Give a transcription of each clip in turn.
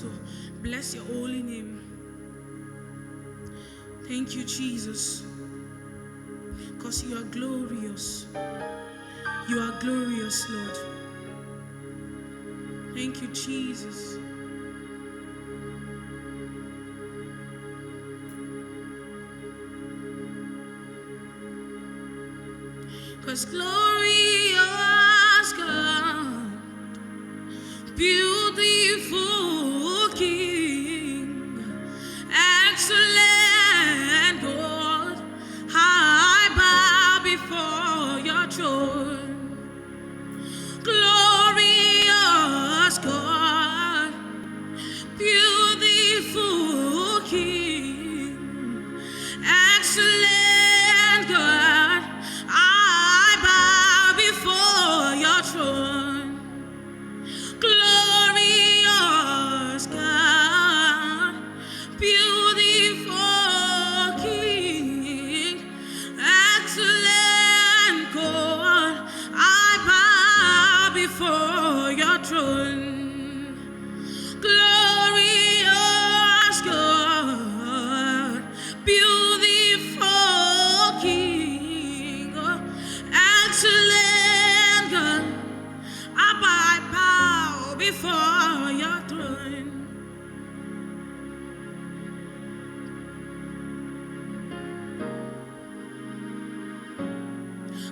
to bless your holy name. Thank you, Jesus, because you are glorious. You are glorious, Lord. Thank you, Jesus. Because glorious God, beautiful King, excellent God, I bow before your throne. Glorious God, beautiful King, excellent God, I bow before your throne. Glorious God, beautiful King, excellent God, I bow before your throne. Glorious God, beautiful King, excellent God, I bow before your throne.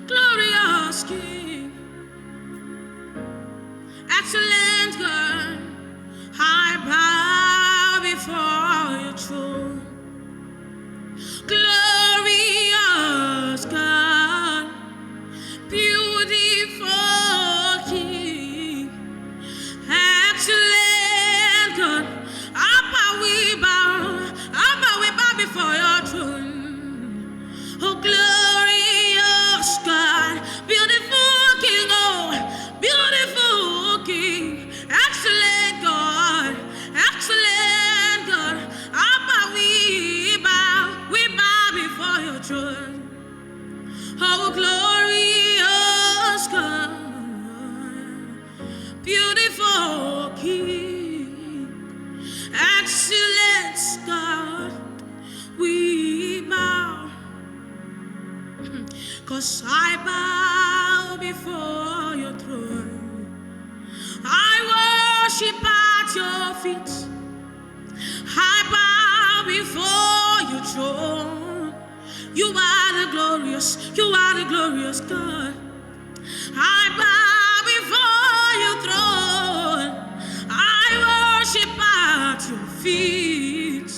Glorious King, excellent God, I bow before your throne. Glorious God, beautiful King, excellent God, we bow before your throne. Oh, glorious God, beautiful King, oh, beautiful King, excellent God, we bow before your throne. Oh, glorious God, beautiful King, excellent God, we bow, 'cause I bow before your throne. I worship at your feet. I bow before your throne. You are the glorious God. I bow before your throne. I worship at your feet.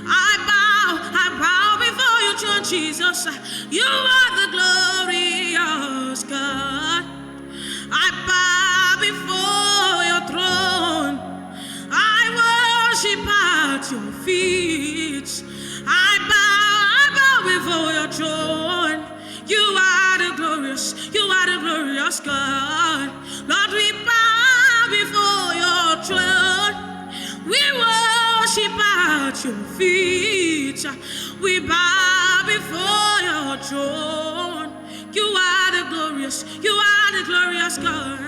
I bow before your throne, Jesus. You are the glorious God. I bow before your throne. I worship at your feet. I bow before your throne. You are the glorious God. Lord, we bow before your throne. We worship at your feet. We bow before your throne. You are the glorious God.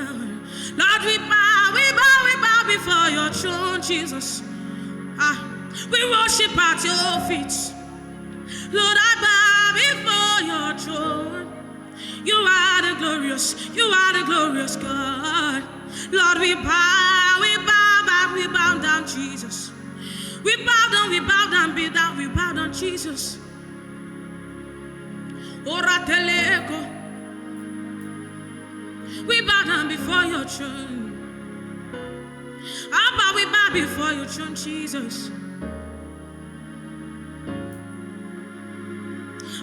Lord, we bow before your throne, Jesus. We worship at your feet. Lord, I bow before your throne. You are the glorious God. Lord, we bow down, Jesus. We bow down, Jesus. Orateleko. We bow down before your throne. We bow before your throne, Jesus.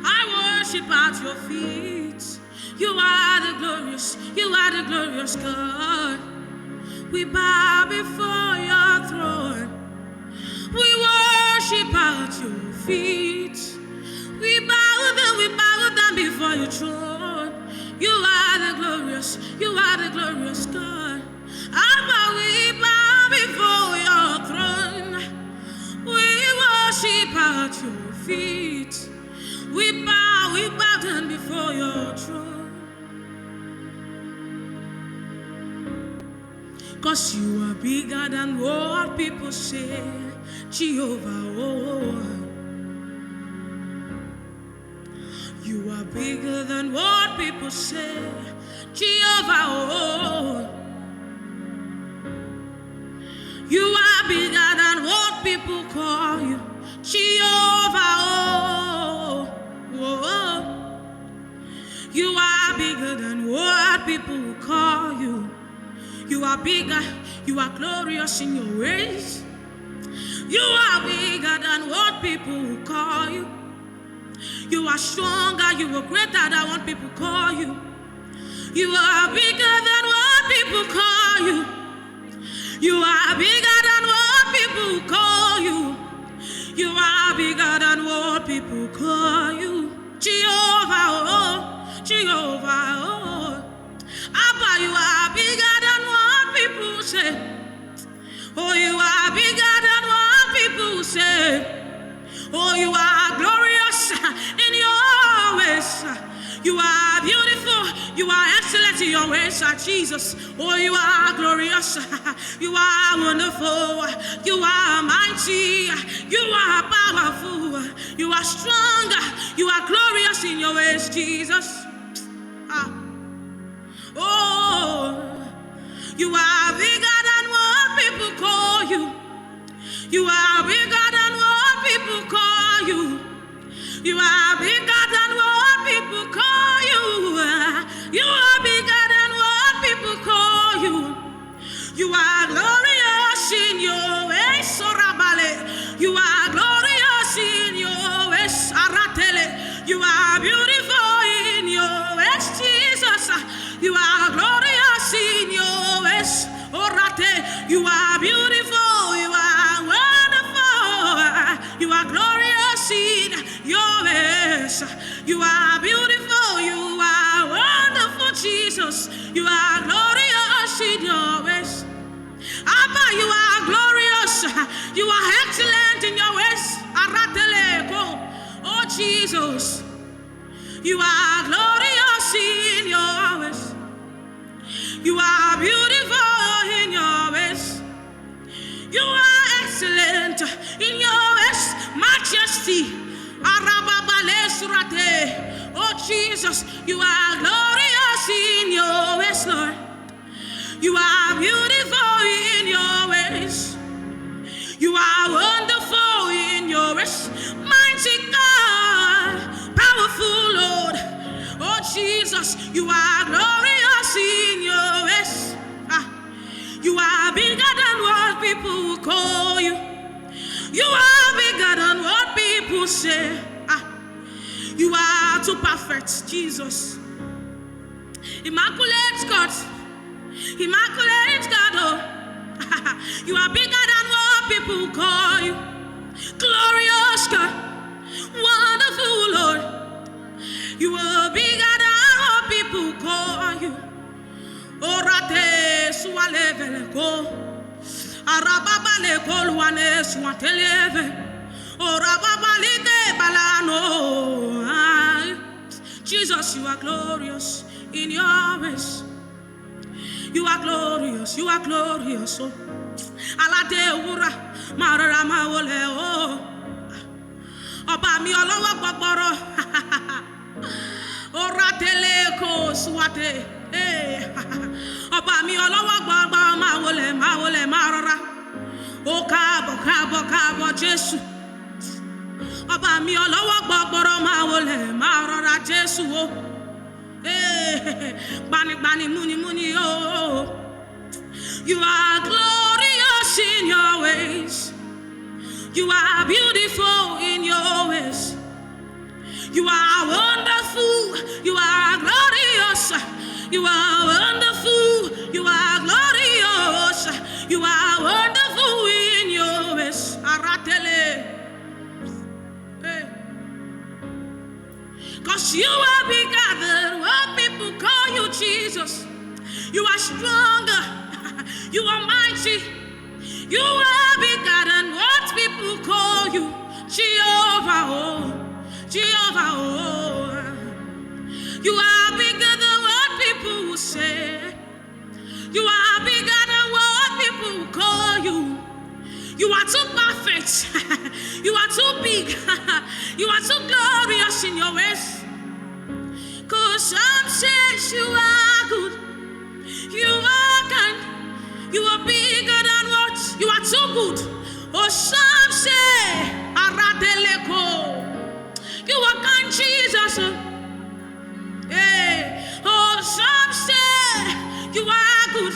I worship at your feet. You are the glorious God. We bow before your throne. We worship at your feet. We bow down before your throne. You are the glorious God. We bow before your throne. We worship at your feet. We bow down before your throne. 'Cause you are bigger than what people say, Jehovah, oh. You are bigger than what people say, Jehovah, oh. You are bigger than what people call you, Jehovah, oh. You are bigger than what people call you. You are bigger, you are glorious in your ways. You are bigger than what people call you. You are stronger, you are greater than what people call you. You are bigger than what people call you. You are bigger than what people call you. You are bigger than what people call you. Jehovah, oh, Jehovah, oh. Abba, you are bigger than what people say. Oh, you are bigger than what people say. Oh, you are glorious in your ways. You are beautiful. You are excellent in your ways, Jesus. Oh, you are glorious. You are wonderful. You are mighty. You are powerful. You are strong. You are glorious in your ways, Jesus. Oh, you are bigger than what people call you. You are bigger than what people call you. You are bigger than what people call you. You are bigger than what people call you. You are glorious in your ways, Sorabale. You are glorious in your ways, Aratele. You are beautiful in your ways, Jesus. You are glorious in your ways, Orate. You are beautiful. You are wonderful. You are glorious in your ways. You are beautiful. You are wonderful, Jesus. You are glorious in your ways. Abba, you are glorious. You are excellent in your ways. Oh, Jesus. You are glorious in your ways. You are beautiful in your ways. You are excellent in your ways. Majesty. Oh, Jesus. You are glorious in your ways, Lord. You are beautiful in your ways. You are wonderful in your ways. Mighty God, powerful Lord. Oh, Jesus, you are glorious in your ways. You are bigger than what people call you. You are bigger than what people say. You are too perfect, Jesus. Immaculate God. Immaculate God, oh. You are bigger than what people call you. Glorious God, wonderful Lord. You are bigger than what people call you. Orate sualevele ko. Arababale ko luane suateleve. Orababale ke balano. Jesus, you are glorious in your ways. You are glorious, you are glorious. Oh, alade ura, marara mawole oh. Oba mi olowo gbogboro. Ora tele ko suwate. Eh. Oba mi olowo gbogboro mawole marara. O kabo Jesu. Oba mi olowo gbogboro mawole marara Jesu oh. Bani muni oh. You are glorious in your ways. You are beautiful in your ways. You are wonderful. You are glorious. You are wonderful. You are glorious. You are wonderful in your ways. Aratele. 'Cause you are bigger than what people call you, Jesus. You are stronger. You are mighty. You are bigger than what people call you. Jehovah, oh. Jehovah, oh. You are bigger than what people will say. You are bigger than what You are too perfect. You are too big. You are too glorious in your ways. Cause some says you are good. You are kind. You are bigger than what? You are too good. Oh, some say, Aradeleko. You are kind, Jesus. Hey. Oh, some say you are good.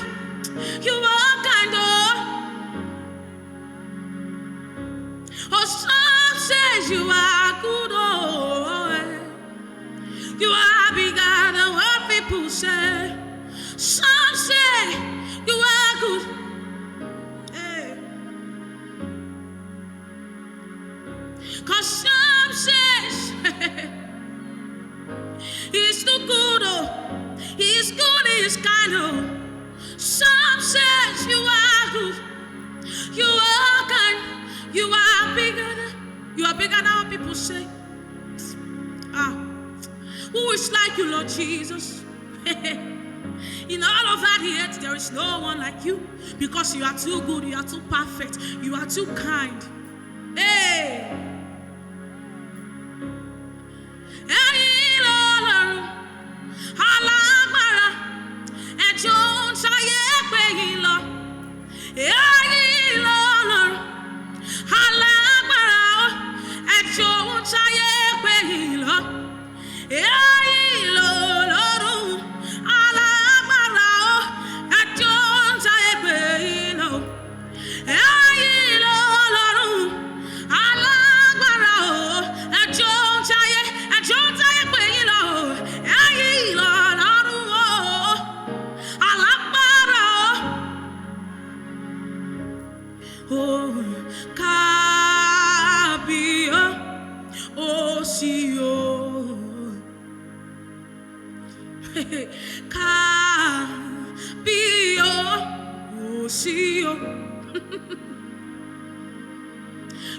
You are kind. Oh, some says you are good. Oh, you are bigger than what people say. Some say you are good. Hey. Cause some says he's too good. Oh, he's good, he's kind. Oh, some says you are good. You are kind. You are bigger than what people say. Who is like you, Lord Jesus? In all of that yet, there is no one like you. Because you are too good, you are too perfect, you are too kind. Hey!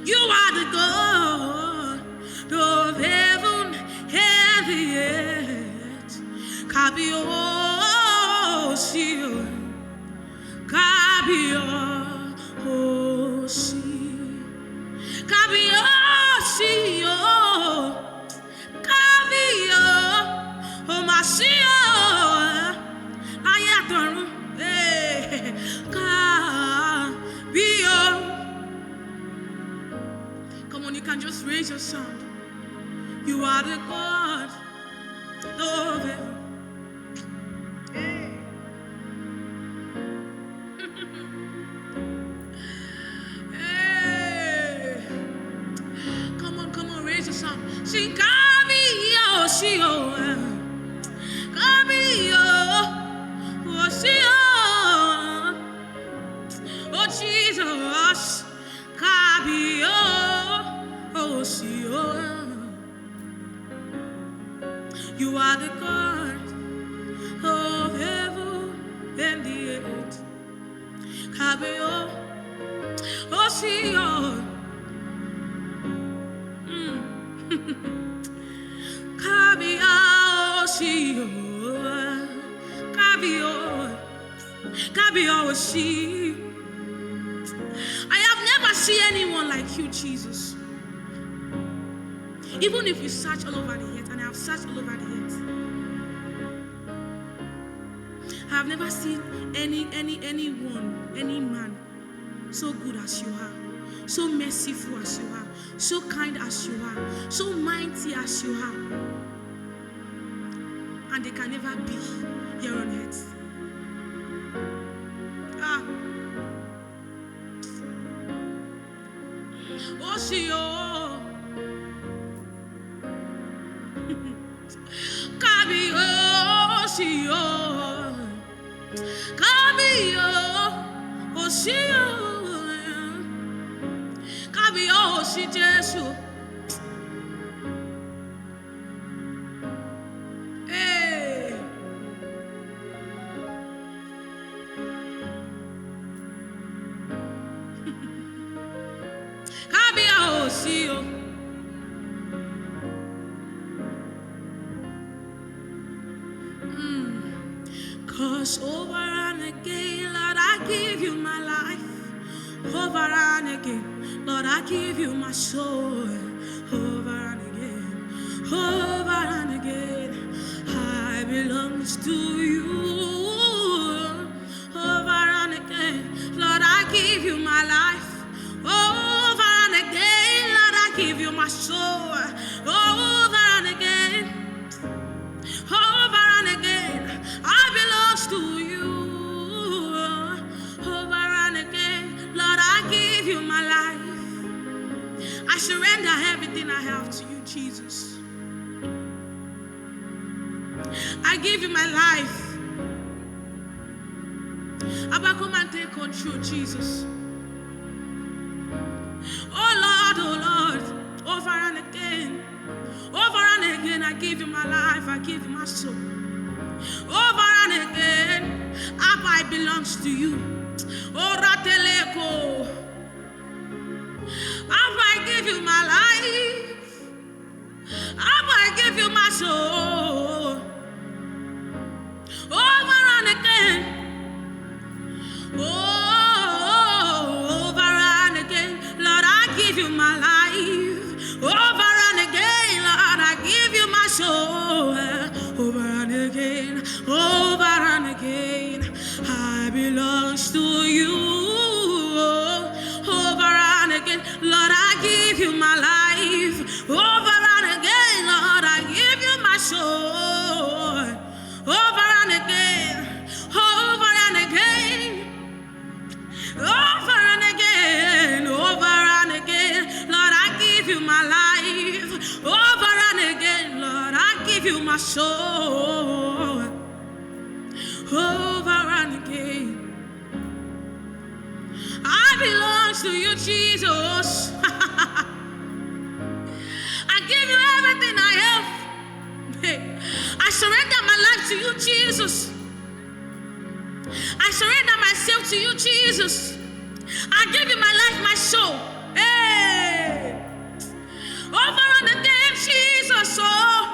You are the God of heaven and the earth. Kabio, Sio, Kabio, Kabio, Sio, Kabio, Masio, Ayatoru, Kabio. Come on, you can just raise your sound. You are the God of heaven. Hey. Come on, raise your sound. Sing Kabio, Shio, Kabio, Shio, oh Jesus, Kabio. You are the God of heaven and the earth. Kabio, Osio, Kabio, Osio, Kabio, Kabio, Osio. I have never seen anyone like you, Jesus. Even if you search all over the earth, and I have searched all over the earth, I have never seen any man so good as you are, so merciful as you are, so kind as you are, so mighty as you are, and they can never be here on earth. Oh, see you. Kabio, Osio, Kabio, Osio, Kabio, Osi Jesu. Hey, Kabio, Osio. Cause over and again, Lord, I give you my life. over and again. Lord, I give you my soul, over and again, over and again. I belongs to you, over and again. Lord, I give you my life, over and again. Lord, I give you my soul, over and again. Over and again, I belongs to you. Over and again, Lord, I give you my life. I surrender everything I have to you, Jesus. I give you my life. Abba, come and take control, Jesus. Oh Lord, over and again. Over and again, I give you my life, I give you my soul. Over and again, Abba, I belongs to you. Oh, Rateleko. Abba, I give you my life. Abba, I give you my soul. Over and again. Oh, over and again, Lord, I give you my life. Over and again, Lord, I give you my soul. Over and again, I belongs to you. Over and again, Lord, I give you my life. Over and again, Lord, I give you my soul. Over and again, over and again. Over and again, Lord, I give you my life. Over and again, Lord, I give you my soul. Over and again, I belong to you, Jesus. I give you everything I have. Hey, I surrender my life to you, Jesus. I surrender myself to you, Jesus. I give you my life, my soul. Hey, over and again, Jesus. Oh,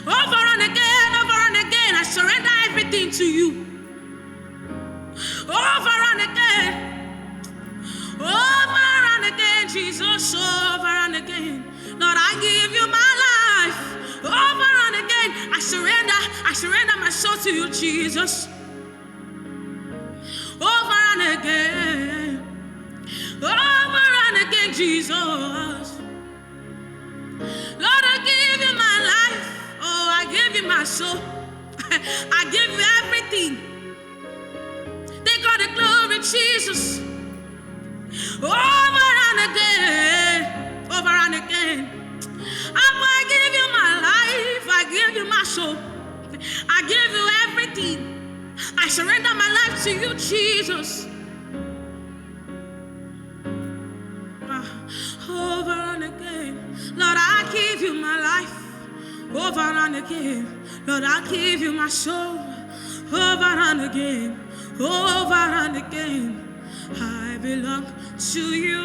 over and again, I surrender everything to you. Over and again, Jesus. Over and again, Lord, I give you my life. Over and again, I surrender my soul to you, Jesus. Over and again, Jesus. Lord, I give you my life. Oh, I give you my soul. I give you everything. Take all the glory, Jesus. Over and again. I give you my life. I give you my soul. I give you everything. I surrender my life to you, Jesus. Over and again, Lord, I give you my life. Over and again, Lord, I give you my soul. Over and again, I belong to you.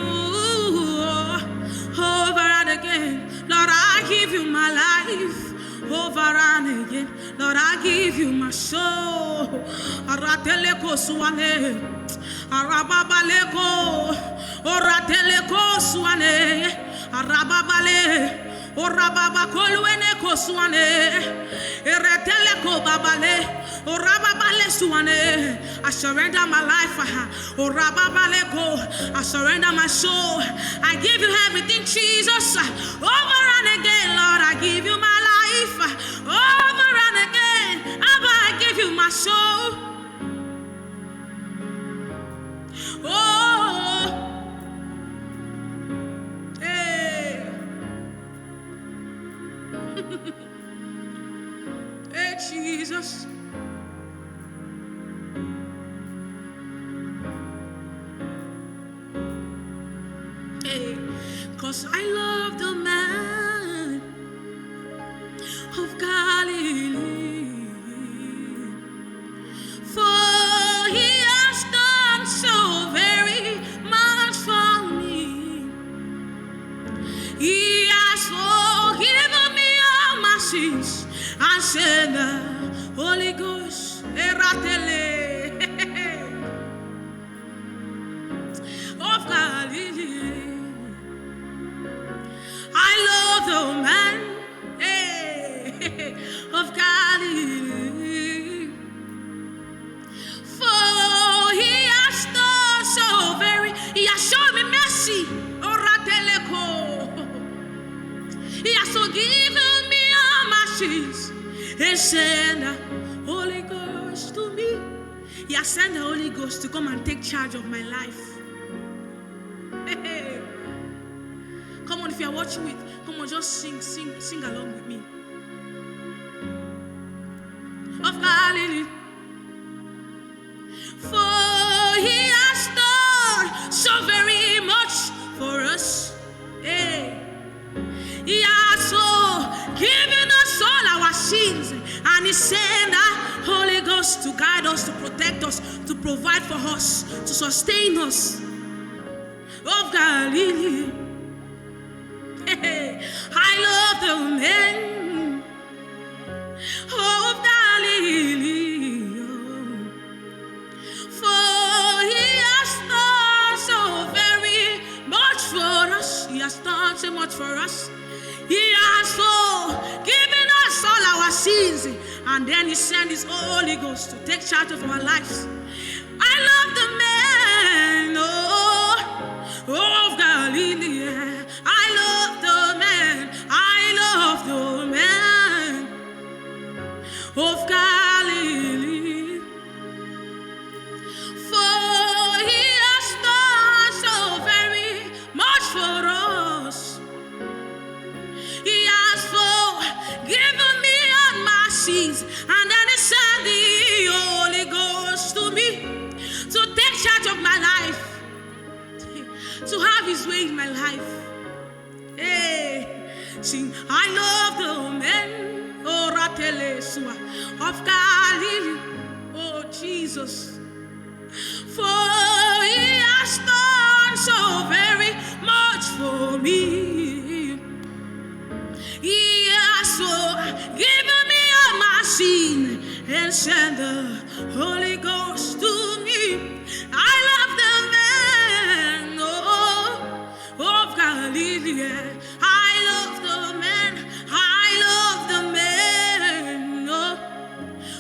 Over and again, Lord, I give you my life. Over and again, Lord, I give you my soul. Arateleko suane, arababaleko, orateleko suane, arababale, orababakolwene kosuane, ereteleko babale, orababale suane. I surrender my life. Orababaleko, I surrender my soul. I give you everything, Jesus. Over and again, Lord, I give you my life. Over and again, Abba, I give you my soul. Oh, hey, hey, Jesus. Hey, 'cause I love the man of Galilee, for he has done so very much for me. He has forgiven me all my sins and sent the Holy Ghost. and send the Holy Ghost to me. He has sent the Holy Ghost to come and take charge of my life. Hey. Come on, if you are watching it, come on, just sing along with me. Of Galilee, for he has done so very much for us. Hey. He has so given us all our sins, and he sent the Holy Ghost to guide us, to protect us, to provide for us, to sustain us. Of Galilee, hey, I love the men of Galilee, for he has done so very much for us. He has done so much for us. He has given us all our sins, and then he sent his Holy Ghost to take charge of our lives. I love the man, of Galilee. I love the man. I love the man of Galilee, for he has done so very much for us. He has forgiven me all my sins, and then he sent the Holy Ghost to me to take charge of my life, to have his way in my life. Hey, sing, I love the men, oh Ratelesua, of Galilee, oh Jesus, for he has done so very much for me. He has given me all my sin and sent the Holy Ghost to me. I love the man, of Galilee. I love the man. I love the man,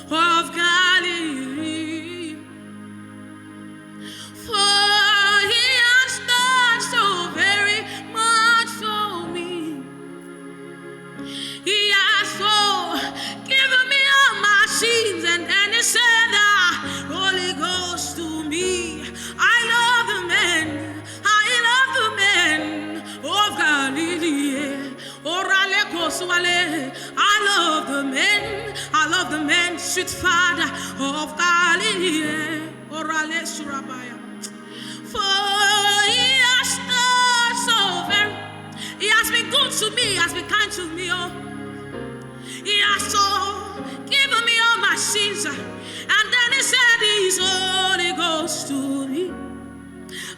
of Galilee. For he has done so very much for me. He has given me all my sins, and then he sent the Holy Ghost to me. I love the man. I love the man of Galilee. I love the man. I love the man, sweet Father of Galilee. For he has done so very. He has been good to me. He has been kind to me. Oh, he has given me all my sins, and then he sent his Holy Ghost to me.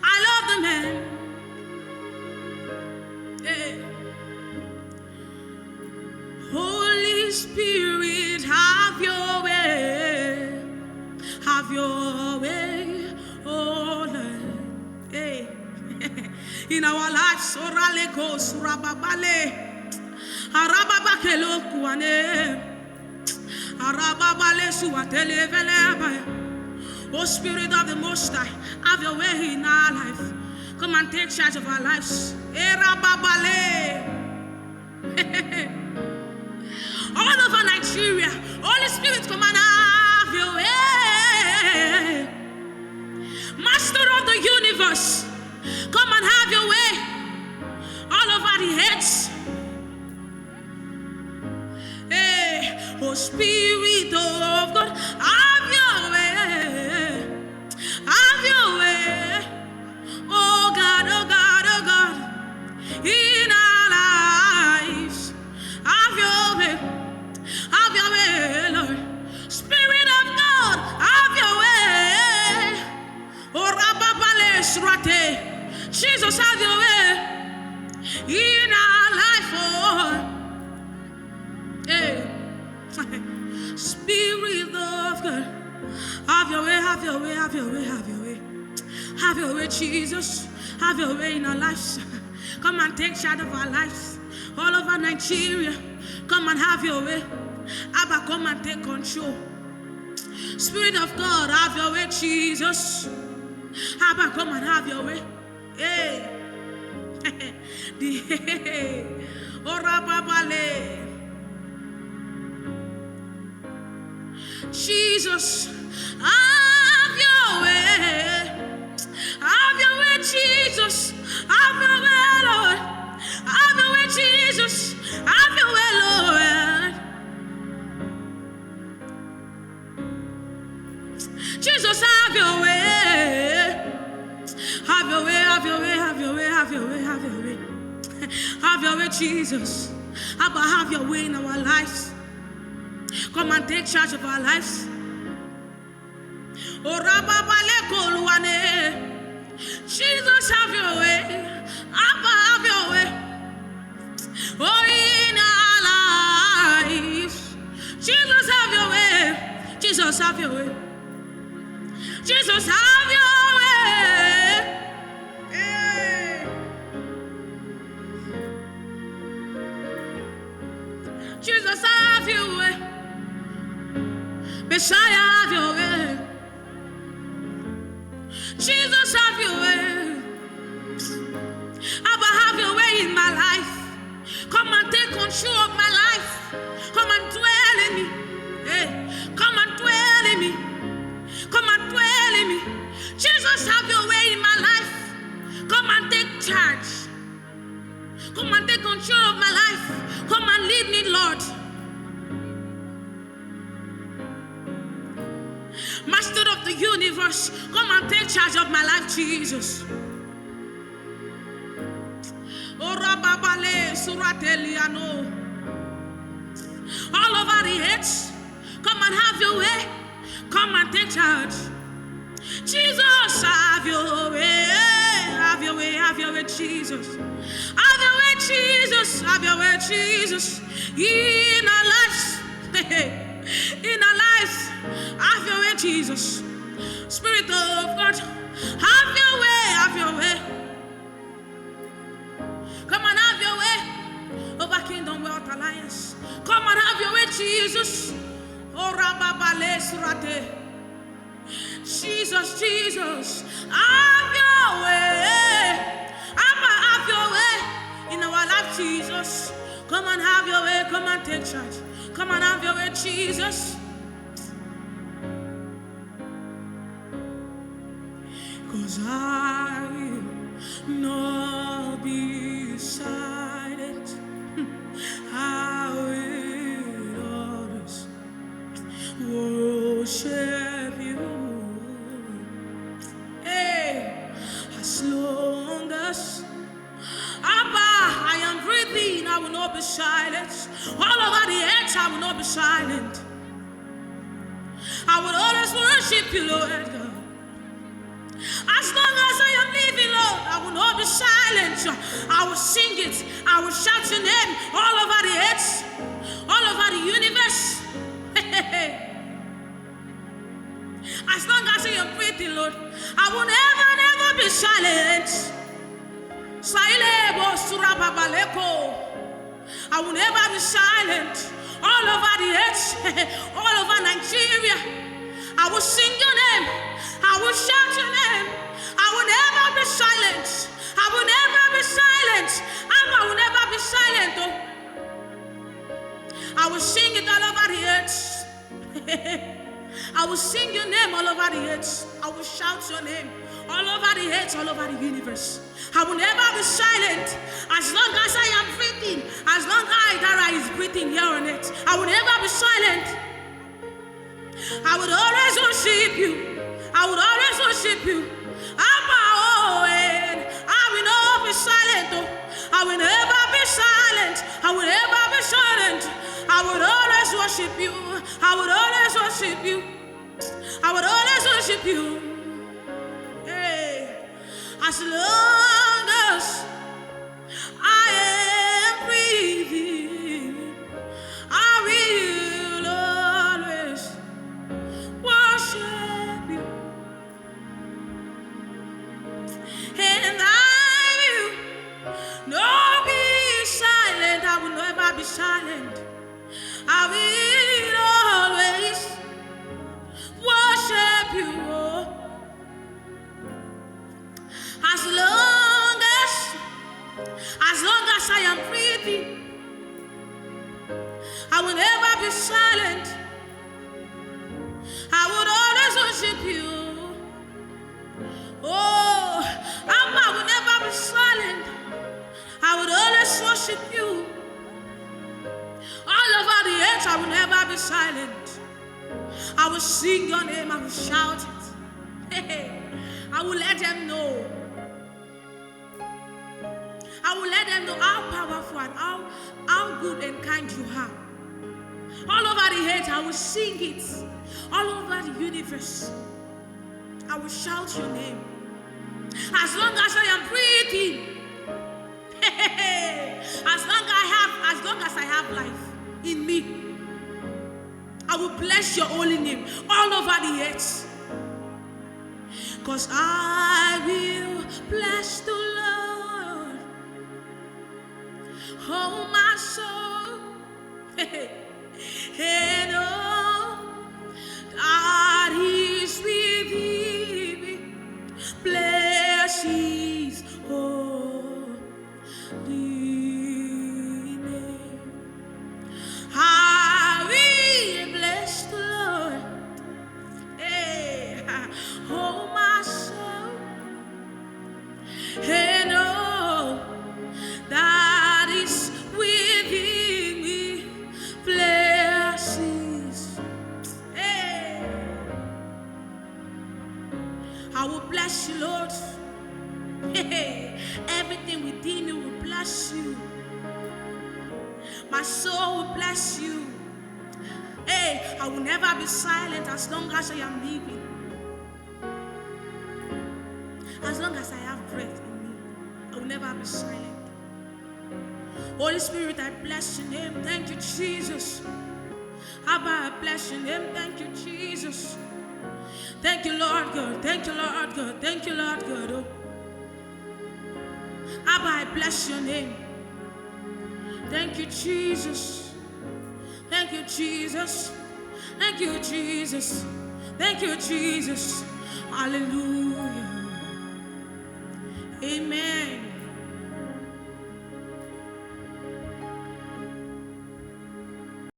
I love the man. Hey. Holy Spirit, have your way. Have your way, oh Lord. Hey. In our lives, orale ko surababale, arababakelo kuane, arababale suatele velebaya. Oh Spirit of the Most High, have your way in our life. Come and take charge of our lives. Erababale. All over Nigeria, Holy Spirit, come and have your way. Master of the universe, come and have your way all over the heads. Hey, oh Spirit of God, have your way. Have your way. Oh God, oh God, oh God, in our lives. Have your way. Have your way, Lord. Spirit of God, have your way. Oh Rababale Surate. Jesus, have your way in our life, oh. Hey. Spirit of God, have your way, have your way, have your way, have your way. Have your way, Jesus. Have your way in our lives. Come and take charge of our lives. All over Nigeria, come and have your way. Abba, come and take control. Spirit of God, have your way, Jesus. Abba, come and have your way. Hey. Jesus, have your way. Have your way, Jesus. Have your way, Lord. Have your way, Jesus. Have your way, Lord. Jesus, have your way. Have your way, have your way, have your way, have your way, have your way. Have your way, Jesus. Abba, have your way in our lives. Come and take charge of our lives. Jesus, have your way. Abba, have your way. Oh, in our lives. Jesus, have your way. Jesus, have your way. Jesus, have your way. Hey. Jesus, have your way. Messiah, have your way. Jesus, have your way. Abba, have your way in my life. Come and take control of my life. Come and dwell in me. Hey. Come and dwell in me. Come and dwell in me. Jesus, have your way in my life. Come and take charge. Come and take control of my life. Come and lead me, Lord. Master of the universe, come and take charge of my life, Jesus. All over the heads, come and have your way. Come and take charge. Jesus, have your way. Have your way, have your way, Jesus. Have your way, Jesus. Have your way, Jesus. In our lives. In our lives. Have your way, Jesus. Spirit of God, have your way, have your way. Come and have your way over Kingdom Wealth Alliance. Come and have your way, Jesus. Oh, Rababale Surate. Jesus, Jesus, have your way. Have your way in our life, Jesus. Come and have your way. Come and take charge. Come and have your way, Jesus. 'Cause I will not be silent. I will always worship you. Hey, as long as Abba, I am breathing, I will not be silent. All over the earth, I will not be silent. I will always worship you, Lord God. As long as I am living, Lord, I will not be silent. I will sing it. I will shout your name all over the earth, all over the universe. As long as I am breathing, Lord, I will never be silent. I will never be silent. All over the earth, all over Nigeria, I will sing your name. I will shout your name. I will never be silent. I will never be silent. I will never be silent. Oh. I will sing it all over the earth. I will sing your name all over the earth. I will shout your name all over the earth, all over the universe. I will never be silent. As long as I am breathing, as long as Dara is breathing here on it, I will never be silent. I would always worship you. I would always worship you. Abba, oh, and I will not be silent. Oh. I will never be silent. I will never be silent. I would always worship you. I would always worship you. I would always worship you. Hey, as long as I am breathing, I will always worship you. And I will not be silent. I will never be silent. I will always worship you. As long as I am breathing, I will never be silent. worship you. All over the earth, I will never be silent. I will sing your name, I will shout it. I will let them know. I will let them know how powerful and how good and kind you are. All over the earth, I will sing it. All over the universe, I will shout your name. As long as I am breathing, as long as I have life in me, I will bless your holy name all over the earth. Because I will bless the Lord, oh my soul, and all that is within me. Bless His holy name. I will bless the Lord, hey, oh my soul, and all that is within me. Bless His. Hey, I will bless you, Lord. Hey, everything within me will bless you. My soul will bless you. Hey, I will never be silent as long as I am living. As long as I have breath in me, I will never be silent. Holy Spirit, I bless your name. Thank you, Jesus. Abba, I bless your name. Thank you, Jesus. Thank you, Lord God. Thank you, Lord God. Thank you, Lord God. Oh. Abba, I bless your name. Thank you, Jesus. Thank you, Jesus. Thank you, Jesus. Thank you, Jesus. Hallelujah. Amen.